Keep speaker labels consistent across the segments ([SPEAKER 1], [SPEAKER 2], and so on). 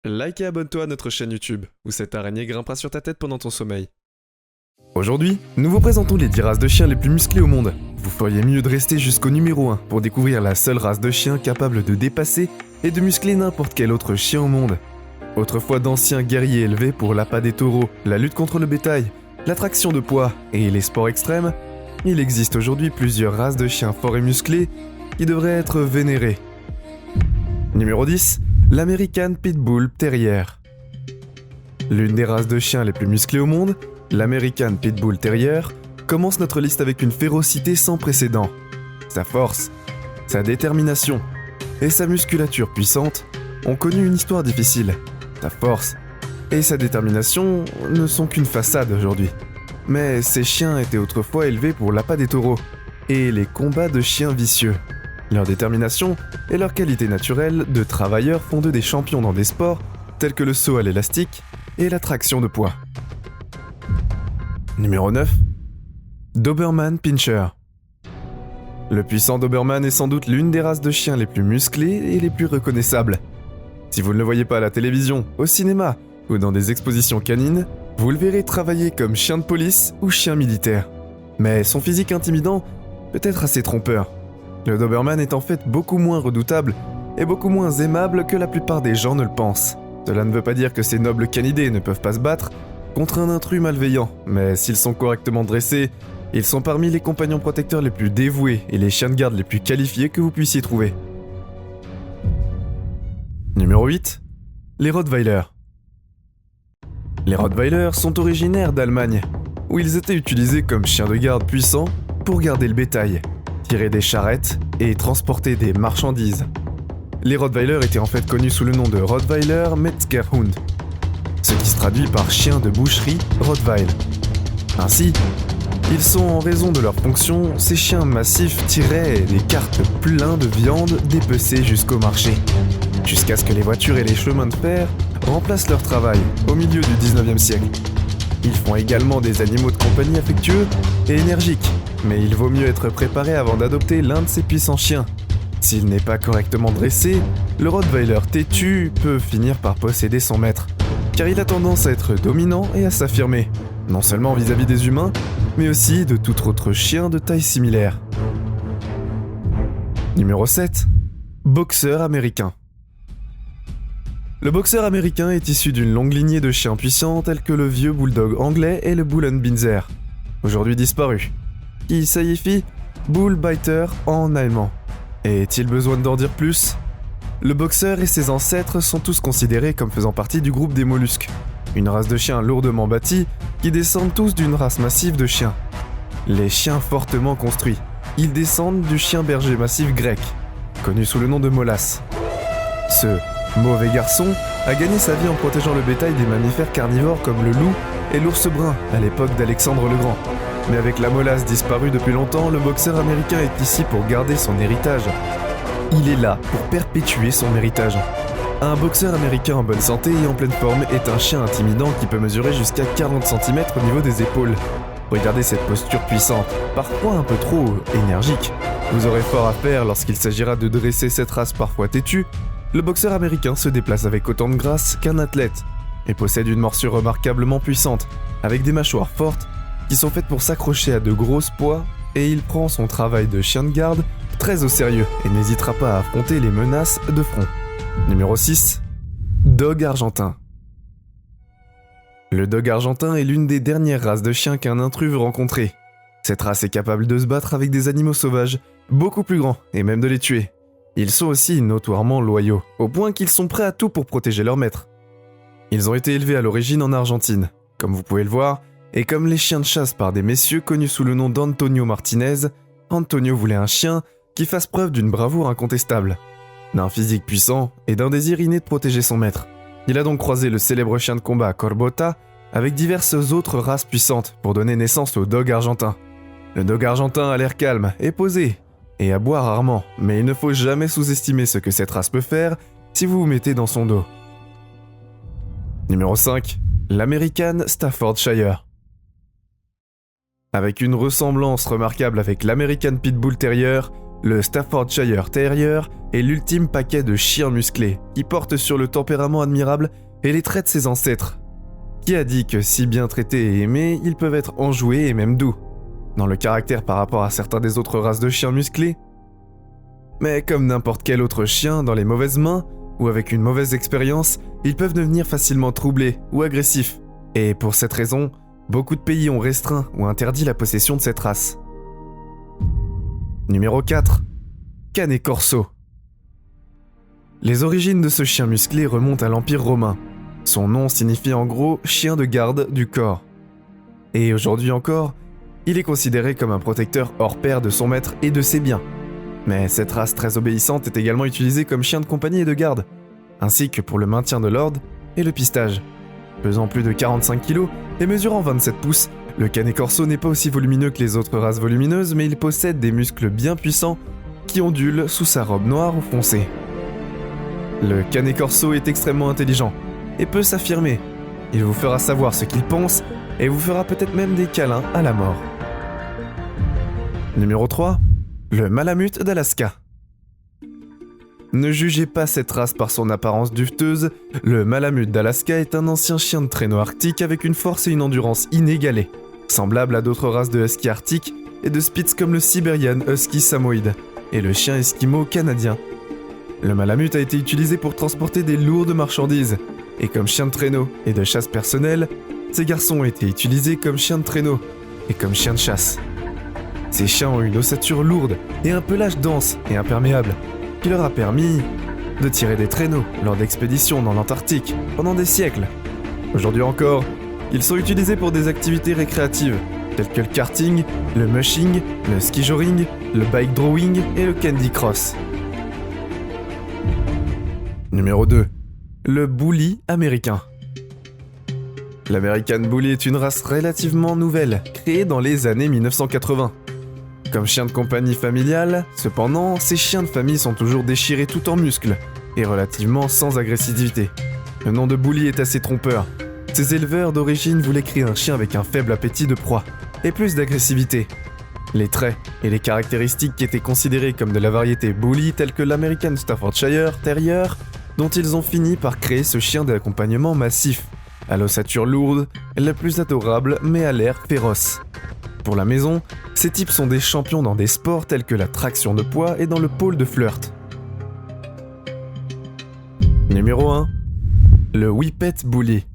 [SPEAKER 1] Like et abonne-toi à notre chaîne YouTube, où cette araignée grimpera sur ta tête pendant ton sommeil. Aujourd'hui, nous vous présentons les 10 races de chiens les plus musclées au monde. Vous feriez mieux de rester jusqu'au numéro 1 pour découvrir la seule race de chiens capable de dépasser et de muscler n'importe quel autre chien au monde. Autrefois d'anciens guerriers élevés pour l'appât des taureaux, la lutte contre le bétail, l'attraction de poids et les sports extrêmes, il existe aujourd'hui plusieurs races de chiens forts et musclés qui devraient être vénérées. Numéro 10, l'American Pitbull Terrier. L'une des races de chiens les plus musclées au monde, l'American Pitbull Terrier, commence notre liste avec une férocité sans précédent. Sa force, sa détermination et sa musculature puissante ont connu une histoire difficile. Sa force et sa détermination ne sont qu'une façade aujourd'hui. Mais ces chiens étaient autrefois élevés pour l'appât des taureaux et les combats de chiens vicieux. Leur détermination et leur qualité naturelle de travailleurs font d'eux des champions dans des sports tels que le saut à l'élastique et la traction de poids. Numéro 9. Doberman Pinscher. Le puissant Doberman est sans doute l'une des races de chiens les plus musclées et les plus reconnaissables. Si vous ne le voyez pas à la télévision, au cinéma ou dans des expositions canines, vous le verrez travailler comme chien de police ou chien militaire. Mais son physique intimidant peut être assez trompeur. Le Doberman est en fait beaucoup moins redoutable et beaucoup moins aimable que la plupart des gens ne le pensent. Cela ne veut pas dire que ces nobles canidés ne peuvent pas se battre contre un intrus malveillant, mais s'ils sont correctement dressés, ils sont parmi les compagnons protecteurs les plus dévoués et les chiens de garde les plus qualifiés que vous puissiez trouver. Numéro 8. Les Rottweilers. Les Rottweilers sont originaires d'Allemagne, où ils étaient utilisés comme chiens de garde puissants pour garder le bétail, tirer des charrettes et transporter des marchandises. Les Rottweilers étaient en fait connus sous le nom de Rottweiler Metzgerhund, ce qui se traduit par chien de boucherie Rottweil. Ainsi, ils sont en raison de leur fonction, ces chiens massifs tiraient des carts pleins de viande dépecée jusqu'au marché, jusqu'à ce que les voitures et les chemins de fer remplacent leur travail au milieu du 19e siècle. Ils font également des animaux de compagnie affectueux et énergiques, mais il vaut mieux être préparé avant d'adopter l'un de ces puissants chiens. S'il n'est pas correctement dressé, le Rottweiler têtu peut finir par posséder son maître, car il a tendance à être dominant et à s'affirmer, non seulement vis-à-vis des humains, mais aussi de tout autre chien de taille similaire. Numéro 7. Boxeur américain. Le boxeur américain est issu d'une longue lignée de chiens puissants tels que le vieux bulldog anglais et le bull Binzer, aujourd'hui disparu, qui signifie bull biter en allemand. Et est-il besoin d'en dire plus ? Le boxeur et ses ancêtres sont tous considérés comme faisant partie du groupe des mollusques, une race de chiens lourdement bâtis qui descendent tous d'une race massive de chiens. Les chiens fortement construits. Ils descendent du chien berger massif grec, connu sous le nom de Molas. Ce mauvais garçon a gagné sa vie en protégeant le bétail des mammifères carnivores comme le loup et l'ours brun à l'époque d'Alexandre le Grand. Mais avec la molasse disparue depuis longtemps, le boxeur américain est ici pour garder son héritage. Il est là pour perpétuer son héritage. Un boxeur américain en bonne santé et en pleine forme est un chien intimidant qui peut mesurer jusqu'à 40 cm au niveau des épaules. Regardez cette posture puissante, parfois un peu trop énergique. Vous aurez fort à faire lorsqu'il s'agira de dresser cette race parfois têtue. Le boxeur américain se déplace avec autant de grâce qu'un athlète et possède une morsure remarquablement puissante, avec des mâchoires fortes qui sont faites pour s'accrocher à de grosses poids, et il prend son travail de chien de garde très au sérieux et n'hésitera pas à affronter les menaces de front. Numéro 6. Dog argentin. Le dog argentin est l'une des dernières races de chiens qu'un intrus veut rencontrer. Cette race est capable de se battre avec des animaux sauvages, beaucoup plus grands, et même de les tuer. Ils sont aussi notoirement loyaux, au point qu'ils sont prêts à tout pour protéger leur maître. Ils ont été élevés à l'origine en Argentine, comme vous pouvez le voir, et comme les chiens de chasse par des messieurs connus sous le nom d'Antonio Martinez, Antonio voulait un chien qui fasse preuve d'une bravoure incontestable, d'un physique puissant et d'un désir inné de protéger son maître. Il a donc croisé le célèbre chien de combat Corbota avec diverses autres races puissantes pour donner naissance au dog argentin. Le dog argentin a l'air calme et posé, et aboie rarement, mais il ne faut jamais sous-estimer ce que cette race peut faire si vous vous mettez dans son dos. Numéro 5. L'American Staffordshire. Avec une ressemblance remarquable avec l'American Pitbull Terrier, le Staffordshire Terrier est l'ultime paquet de chiens musclés qui porte sur le tempérament admirable et les traits de ses ancêtres. Qui a dit que si bien traités et aimés, ils peuvent être enjoués et même doux, dans le caractère par rapport à certains des autres races de chiens musclés? Mais comme n'importe quel autre chien dans les mauvaises mains, ou avec une mauvaise expérience, ils peuvent devenir facilement troublés ou agressifs. Et pour cette raison, beaucoup de pays ont restreint ou interdit la possession de cette race. Numéro 4. Cane Corso. Les origines de ce chien musclé remontent à l'Empire romain. Son nom signifie en gros « chien de garde du corps ». Et aujourd'hui encore, il est considéré comme un protecteur hors pair de son maître et de ses biens. Mais cette race très obéissante est également utilisée comme chien de compagnie et de garde, ainsi que pour le maintien de l'ordre et le pistage. Pesant plus de 45 kg et mesurant 27 pouces, le Cane Corso n'est pas aussi volumineux que les autres races volumineuses, mais il possède des muscles bien puissants qui ondulent sous sa robe noire ou foncée. Le Cane Corso est extrêmement intelligent et peut s'affirmer. Il vous fera savoir ce qu'il pense et vous fera peut-être même des câlins à la mort. Numéro 3. Le Malamute d'Alaska. Ne jugez pas cette race par son apparence duveteuse, le Malamute d'Alaska est un ancien chien de traîneau arctique avec une force et une endurance inégalées, semblable à d'autres races de husky arctiques et de spitz comme le Siberian Husky Samoyed et le chien esquimau canadien. Le Malamute a été utilisé pour transporter des lourdes marchandises, et comme chien de traîneau et de chasse personnelle, ces garçons ont été utilisés comme chiens de traîneau et comme chiens de chasse. Ces chiens ont une ossature lourde et un pelage dense et imperméable, qui leur a permis de tirer des traîneaux lors d'expéditions dans l'Antarctique pendant des siècles. Aujourd'hui encore, ils sont utilisés pour des activités récréatives, telles que le karting, le mushing, le ski-joring, le bike drawing et le candy cross. Numéro 2. Le Bully américain. L'American Bully est une race relativement nouvelle, créée dans les années 1980. Comme chien de compagnie familial, cependant, ces chiens de famille sont toujours déchirés tout en muscles et relativement sans agressivité. Le nom de Bully est assez trompeur. Ces éleveurs d'origine voulaient créer un chien avec un faible appétit de proie et plus d'agressivité. Les traits et les caractéristiques qui étaient considérées comme de la variété Bully, telles que l'American Staffordshire Terrier, dont ils ont fini par créer ce chien d'accompagnement massif, à l'ossature lourde, la plus adorable mais à l'air féroce. Pour la maison, ces types sont des champions dans des sports tels que la traction de poids et dans le pôle de flirt. Numéro 1. Le Whippet Bully.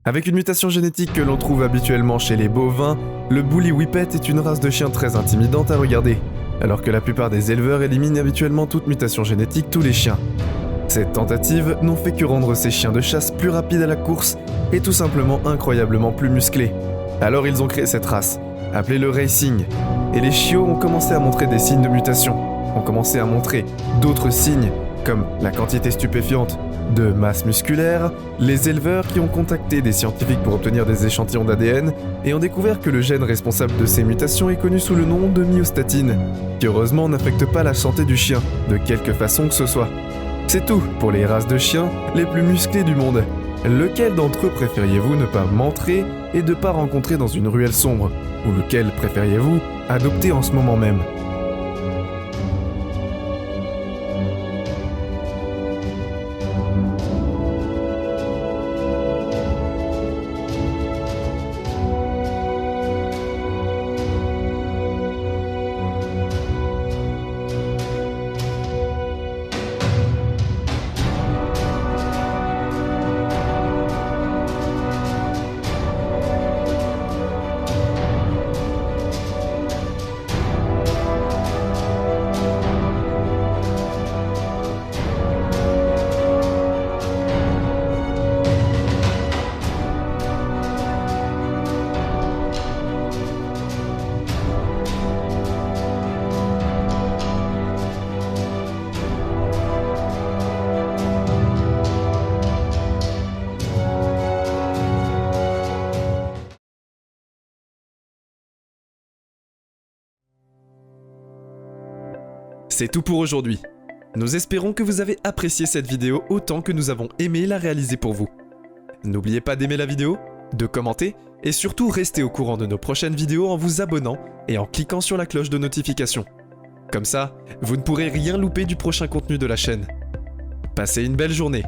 [SPEAKER 1] Avec une mutation génétique que l'on trouve habituellement chez les bovins, le Bully Whippet est une race de chien très intimidante à regarder, alors que la plupart des éleveurs éliminent habituellement toute mutation génétique tous les chiens. Cette tentative n'ont fait que rendre ces chiens de chasse plus rapides à la course et tout simplement incroyablement plus musclés. Alors ils ont créé cette race, appelée le racing, et les chiots ont commencé à montrer des signes de mutation, ont commencé à montrer d'autres signes, comme la quantité stupéfiante de masse musculaire, les éleveurs qui ont contacté des scientifiques pour obtenir des échantillons d'ADN et ont découvert que le gène responsable de ces mutations est connu sous le nom de myostatine, qui heureusement n'affecte pas la santé du chien, de quelque façon que ce soit. C'est tout pour les races de chiens les plus musclés du monde. Lequel d'entre eux préfériez-vous ne pas montrer et ne pas rencontrer dans une ruelle sombre? Ou lequel préfériez-vous adopter en ce moment même? C'est tout pour aujourd'hui. Nous espérons que vous avez apprécié cette vidéo autant que nous avons aimé la réaliser pour vous. N'oubliez pas d'aimer la vidéo, de commenter et surtout restez au courant de nos prochaines vidéos en vous abonnant et en cliquant sur la cloche de notification. Comme ça, vous ne pourrez rien louper du prochain contenu de la chaîne. Passez une belle journée.